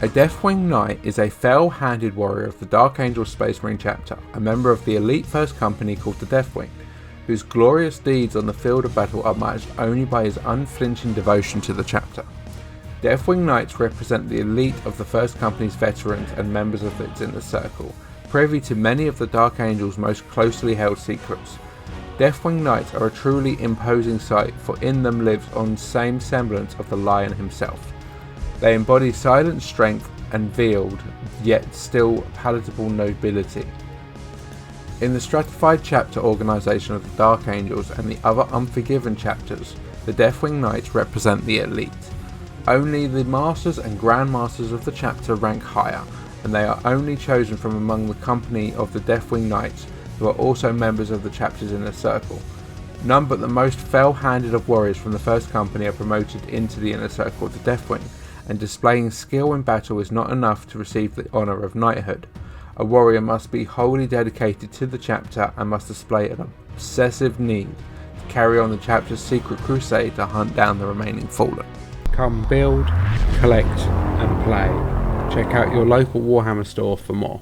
A Deathwing Knight is a fell-handed warrior of the Dark Angel Space Marine chapter, a member of the elite first company called the Deathwing, whose glorious deeds on the field of battle are matched only by his unflinching devotion to the chapter. Deathwing Knights represent the elite of the first company's veterans and members of its inner circle, privy to many of the Dark Angel's most closely held secrets. Deathwing Knights are a truly imposing sight, for in them lives on same semblance of the Lion himself. They embody silent strength and veiled, yet still palatable nobility. In the stratified chapter organisation of the Dark Angels and the other Unforgiven chapters, the Deathwing Knights represent the elite. Only the Masters and Grand Masters of the chapter rank higher, and they are only chosen from among the company of the Deathwing Knights, who are also members of the chapter's inner circle. None but the most fell-handed of warriors from the first company are promoted into the inner circle of the Deathwing, and displaying skill in battle is not enough to receive the honour of knighthood. A warrior must be wholly dedicated to the chapter and must display an obsessive need to carry on the chapter's secret crusade to hunt down the remaining fallen. Come build, collect and play. Check out your local Warhammer store for more.